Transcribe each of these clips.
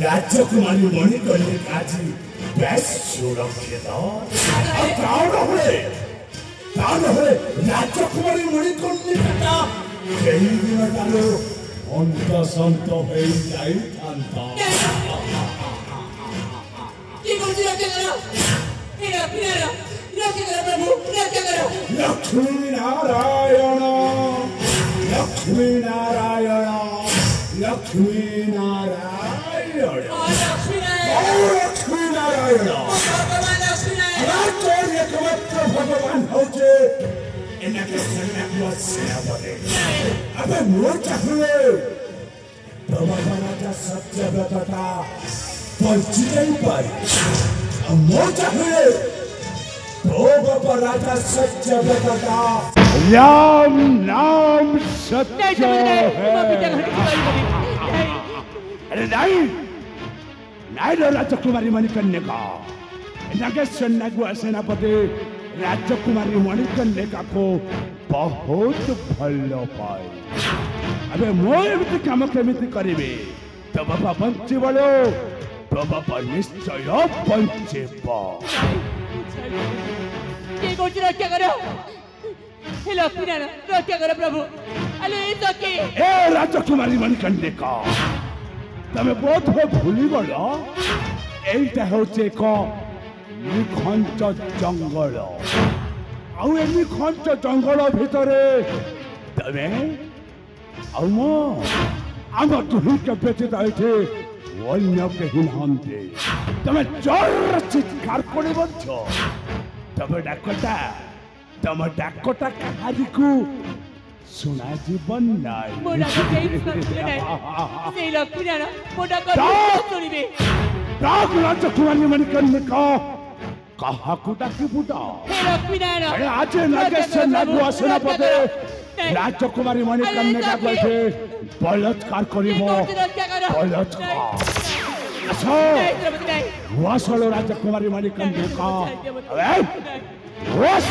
राजकुमारी मणिकर्णिकाजी base सुरक्षित राजकुमारी मणिकर्णिका कई दिन ठारू अंत संत हो जाइथांता लक्ष्मी नारायण लक्ष्मी नारायण लक्ष्मी नारायण लक्ष्मी नारायण एकमात्र भगवान होचे इनके सन्यासी सेनापति अबे मोर चाहिए बाबा राजा सत्यव्रतता परिचित ही पाई मोर चाहिए बाबा राजा सत्यव्रतता राम नाम सत्य है अरे नहीं राजकुमारी मणिकर्णिका नागेश्वर सेनापति राजकुमारी मणिकर्णिका को बहुत भल पाए अबे मोर काम केमिति करिवे तो बाबा बंची बोलो तो बाबा निश्चय बंचेबा के गोची रक्षा करो हे लक्ष्मी नारायण रक्षा करो प्रभु अले तो के ए राजकुमारी मणिकर्णिका तमे बहुत भूली गलो एटा होचे को निखंच जंगल आउ ए निखंच जंगल भितरे तमे आउ मो आम तुही के व्यतीत आइथे अन्य केही नाहंते तमे जोर चित्कार करे बच्चो तमे डाकटा काहारिकु सुना जीवन नाई मोडा को केही सुनिबे नाई सेई लक्ष्मी नारायण मोडा को सुनिबे डाक राजकुमारी मणिकर्णिका कहा कुटा की बुटा हे लक्ष्मी नारायण अरे आज नागेश्वर नागुआ सेनापति राजकुमारी मणिकर्णिका कहते बलात्कार करिबो बलात्कार अच्छा वासलो राजकुमारी मणिकर्णिका अरे वास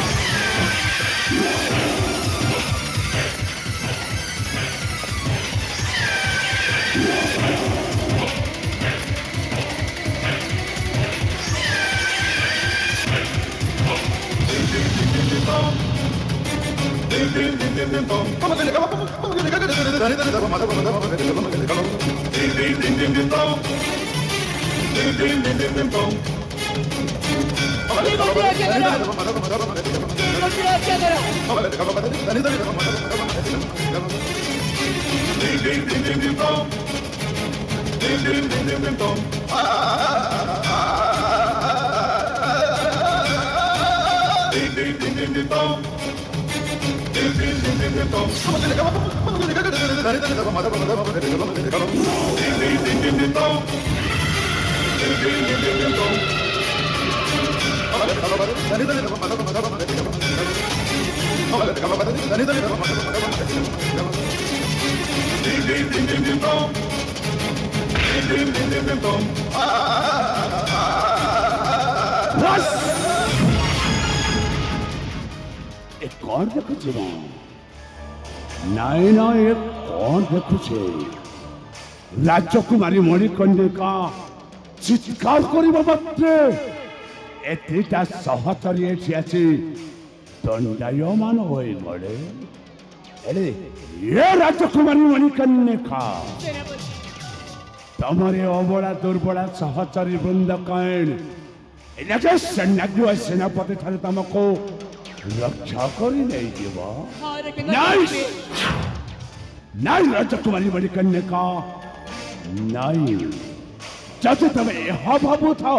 कौन देखुचे नाई ना एक कौन देखुचे राजकुमारी मणिकर्णिका चित्कार करिबा मात्रे एतिटा सहचरी एठी आछि दंडायमान होई गले अरे ये राजकुमारी मणिकर्णिका तमरे अबला दुर्बला सहचरी वृंद कण इनके सन्यासी सेनापति थारे तमको रक्षा करी नहीं जीवा नहीं राजकुमारी मणिकर्णिका नहीं जति तमे यह भावु था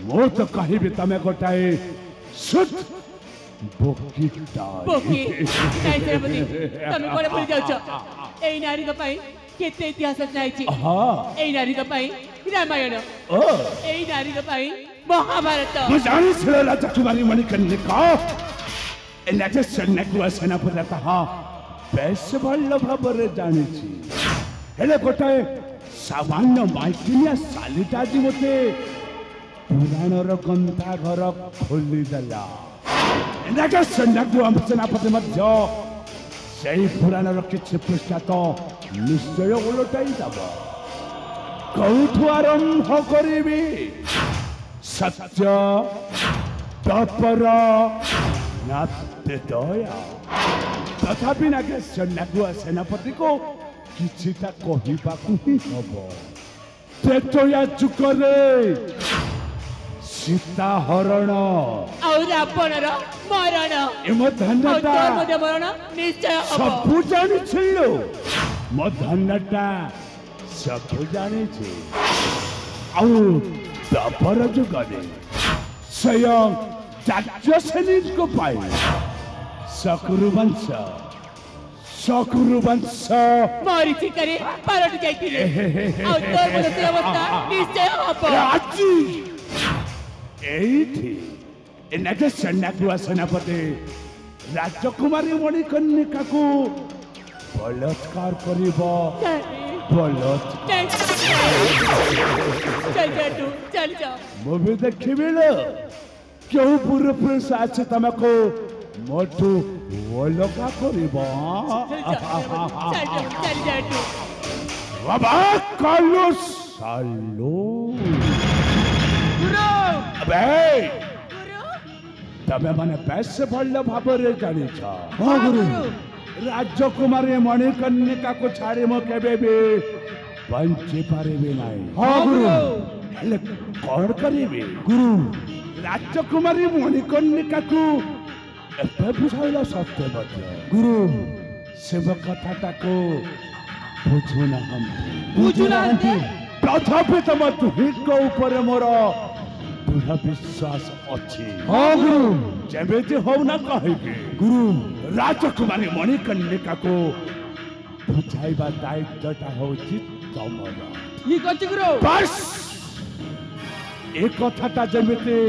मो तो कहीं भी तमे गोटाए सुत बोकीटा बोकी नहीं सेनापति तमे कोने भूल जाउछ एई नारी का पाई केते इतिहास जाईची हां एई नारी का पाई रामायण एई नारी का पाई महाभारत जानी छे राजकुमारी मणिकर्णिका एलाजे सन्यासी सेनापति कहा बेस भल भाबरे जानी छी हेले गोटाए सामान्य माइकिनिया सालिटा जी मते पुराणर गंथा घर खोली देला एलाजे सन्यासी सेनापति मध्य सेही पुराणर किछि पृष्ठा तो निश्चय उलटाई दब कौठु आरंभ करिबी सत्य तपर नाते दया तथापि नागेश्वर नागुआ सेनापति को किछिटा कहिबाकु ही हबो तेतोया जुकरे सीता हरण और आपनर मरण एम धन्यता मध्य मरण निश्चय हबो सब जानि छिलो म धन्यता सब जानि छि औ तपर जुगरे स्वयं जाज्ञसेनी को पाई शकुरुवंश मरीचि करे पारट जाइतिले और तोर मनुष्य अवस्था निश्चय हबो आजी एठी एनाके सन्नाकुआ सेनापति राजकुमारी मणिकर्णिका को बलात्कार करिबो चल जा मुझे देखिबिलो क्यों पूर्व पुरुष আছে तमको मोटू वलका करिबो चल जा तू बाबा कालो सालो गुरु अबे गुरु तमे माने पैसे भल्ल भाबरे जानि छ हां गुरु राजकुमारी मणिकर्णिका को छाड़ी मो केबे भी बंची पारिबे नाही हां गुरु हेले कोन करिबे गुरु राजकुमारी मणिकर्णिका को एते बुझाइला सत्य बता गुरु सेव कथाटा को बुझुना तथापि तम दुहिक ऊपर मोर दृढ़ विश्वास अच्छी हाँ गुरु जेमेति हो ना कहिबे गुरु राजकुमारी मणिकर्णिका को बुझाइबा दायित्वटा होछि तमर ठीक अछि गुरु बस एक कथाटा जेमेति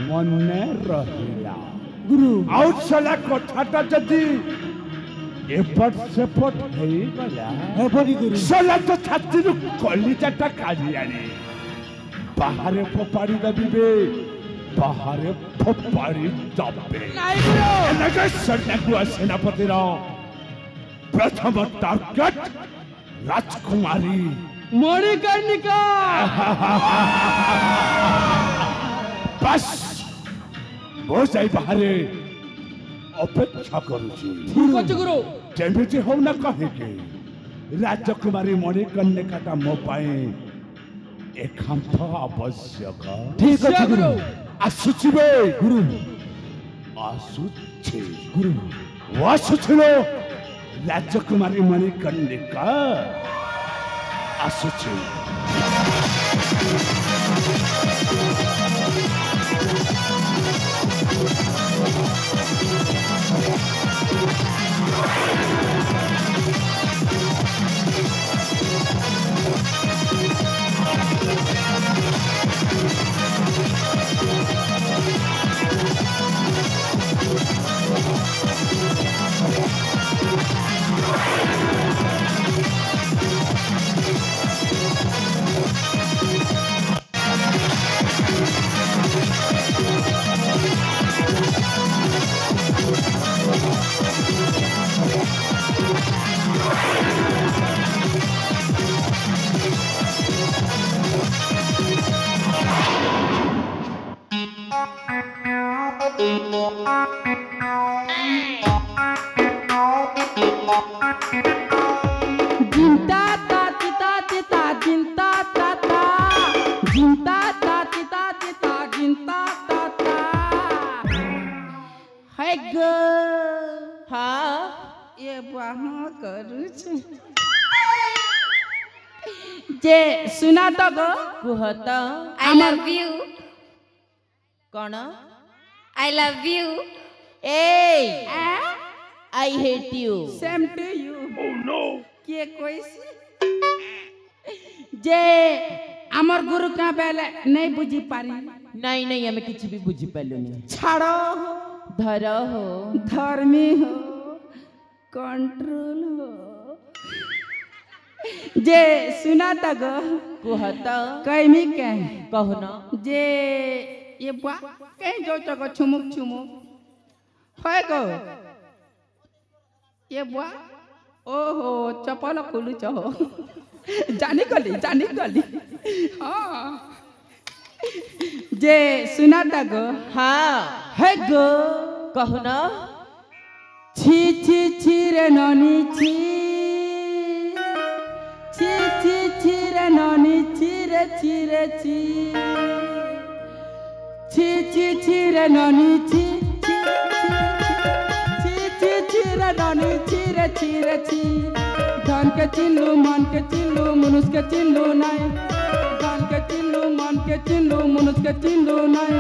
मने रहिला गुरु आउट सला कथाटा जदी एपट सेपट हेई गला हेबरी गुरु सला तो छाती रु कलिजाटा काढी आनी बाहरे फोपाड़ी दबिबे बाहरे फोपाड़ी दबे नाही गुरु एनाके सन्नाकुआ सेनापति रो प्रथम टार्गेट राजकुमारी मणिकर्णिका बस वो जाई बाहरे अपेक्षा करूची ठीक अछि गुरु जेमिति हो ना कहेके राजकुमारी मणिकर्णिका मो पाए एकांत आवश्यक ठीक अछि गुरु आसुचिबे गुरु आसुचे गुरु वासुचिलो राजकुमारी मणिकर्णिका आसुचे जे सुना तो गो कुहत I love you. कौन I love you. ए I hate you same to you Oh no! के कोइसी जे हमर गुरु का बेले नहीं बुझी पारी नहीं नहीं हमें किसी भी बुझी पालू नहीं छाड़ो धर हो धर्मी हो कंट्रोल हो जे सुना त गो कुहत कैमी के कहो ना जे ये बुआ कहीं जो चको छुमुक छुमुक होय गो ये बुआ ओहो चपल खुलु चहो जानी गली हाँ जे सुनाटा गो हाँ है गो कहू ना छी छी छी रे ननी छी छी छी छी रे ननी छी रे छी रे छी छी छी छी रे ननी छी छी छी छी रे ननी छी रे छी धन के चिल्लू मन के चिल्लू मनुष्य के चिल्लू नहीं धन के चिल्लू मन के चिल्लू मनुष्य के चिल्लू नहीं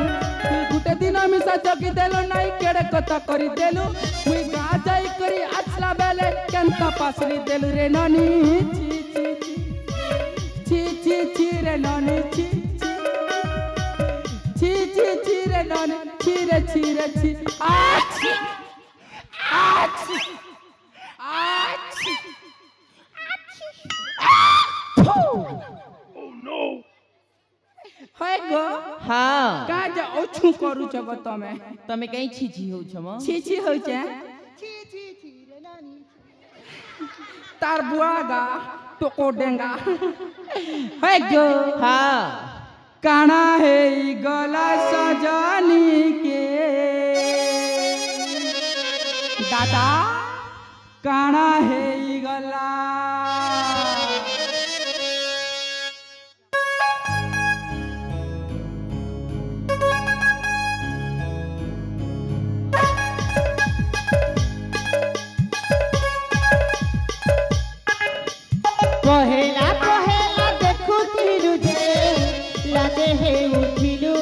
गुटे दिन मिसा चौकी देलु नहीं केड़े कथा करी देलु मुई गा जाई करी आछला बेले केनता पासरी देलु रे ननी छी छी छी छी छी रे ननी छी छी छी छी रे ननी छी रे छी आछी आछी आछी है गो हाँ का जा ओछु करू छ गो तमे तमे कहीं छी हो छम छी होय छ तार बुआ गा टोको डेंगा है गो हाँ काना है गला सजनी के दादा काना है गला पहेला पहेला देखु तिरु जे लादे हे उठिलु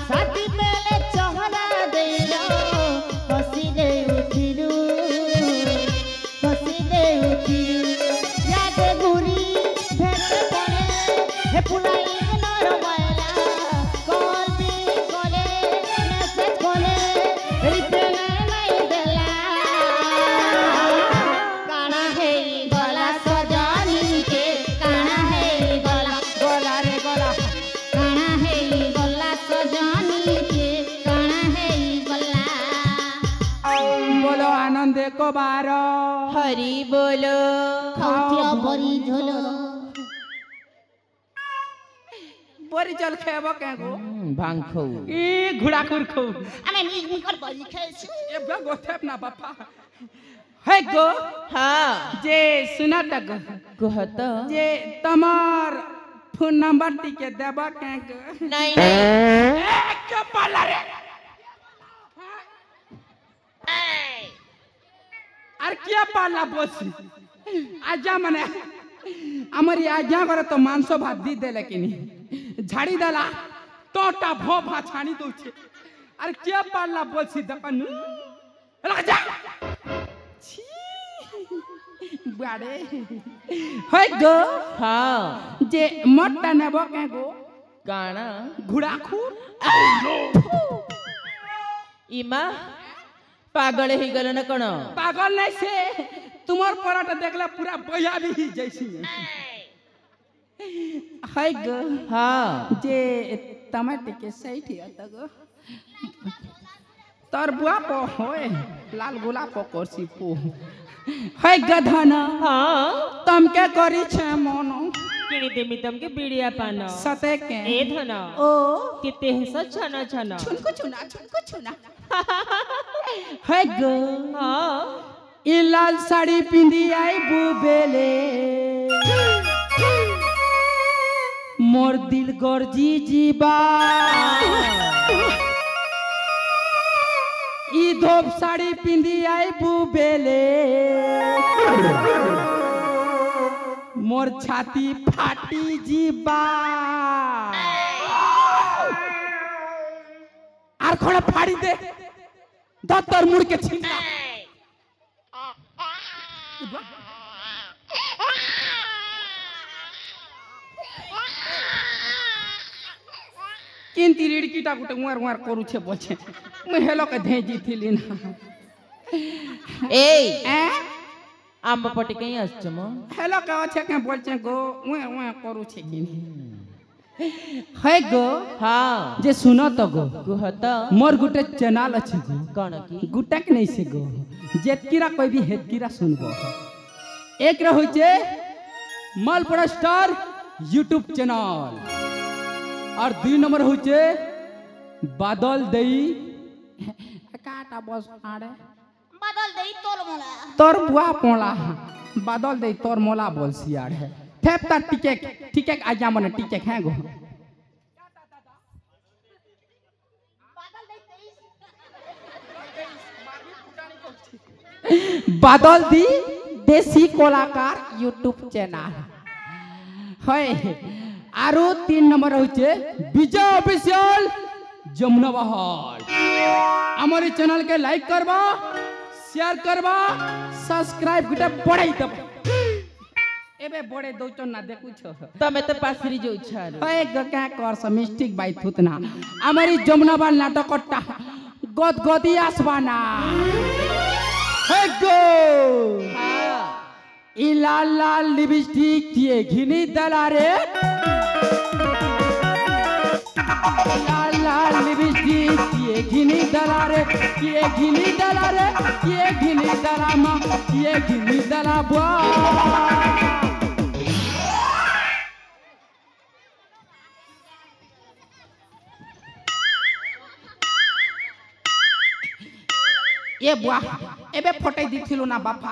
साथी मेले चहला देलो हसी दे उठिलु याद गुरी भेट पड़े हे पुलाई नर मायला कॉल भी कोले मैसेज कोले रिप्लाई नहीं देला काना है गला सजनी के काना है गला गला रे गला काना है गला सजनी के काना है गला बोलो आनंद को बारो हरि बोलो खाउथिया बरी झोलो बरी चल खेबो के गो भांग खौ ई घुड़ा खुर खो আমি নিকর বলি খাইছি ए गो थेप ना बापा है गो हाँ जे सुनाटा गो कहत जे तमार फोन नंबर टिके देबा के गो नहीं के पाला रे আর কি পালা বসি আজা মানে আমার আজা করে তো মাংস ভাত দি দেলে কিনি ঝাড়ি দেলা তোটা ভো ভা ছানি দউছে আর কি পালা বসি দকানু রাজা ছি বাড়ে হয় গো हाँ যে মটটা নেব কে গো गाना ঘুড়া খুর इमा पागल ही गल न कण पागल नहीं से तुम्हार पराठा देखला पूरा बया भी जैसी है गो हाँ जे टमाटे के सही था गो तर बुआ पो होए लाल गुलाब को कोसी पो है गधना हाँ तम के करी छे मोनो किणी देमी तम के बीड़िया पाना सते के ए धना ओ किते हस छना छना छुनको छुना है गो हाँ ई लाल साड़ी पिंदी आई बुबेले मोर दिल गर्जी जीबा ई धोप साड़ी पिंदी आई बुबेले मोर छाती फाटी जीबा आर खोड़ा फाड़ी दे दत्तर मुड़ के छीना किंती रिड़कीटा गुटे उर उर करू छे बोछे मैं हेलो के धेजी थिली ना ए ए आंब पटे कहीं आछछ म हेलो के छे के बोलछे गो उर उर करू छे किनी है गो हाँ जे सुनो तो गो कहत मोर गुटे चैनल अछि गो कण की गुटक नहीं से गो जेतकीरा कोई भी हेतकीरा सुनबो एक रे होय छे मालपुरा स्टार यूट्यूब चैनल और 2 नंबर होय छे बादल देई काटा बस आड़े बादल देई तोल मोला तोर बुआ पोला बादल देई तोर मोला बोल सियाड़ है फेपता टिकेक टिकेक आजा मने टिकेक है गो बादल दी देसी कलाकार यूट्यूब चैनल है आरो 3 नंबर होचे विजय ऑफिशियल जमुना बहाल हमारे चैनल के लाइक करबा शेयर करबा सब्सक्राइब गुटे बड़ाई दब एबे बड़े दोचो ना देखु छो तमे तो पासरी जो इच्छा ए गका कर स मिस्टेक बाई थुतना हमारी जमुना बहाल नाटकटा गदगदी आसबाना हे गो इ लाल लाल लिपस्टिक दिए घिनी दलारे लाल लाल लिपस्टिक दिए घिनी दलारे किए घिनी दलारे किए घिनी दलामा किए घिनी दलाबा ये बुआ एबे फटाई दिथिलो ना बापा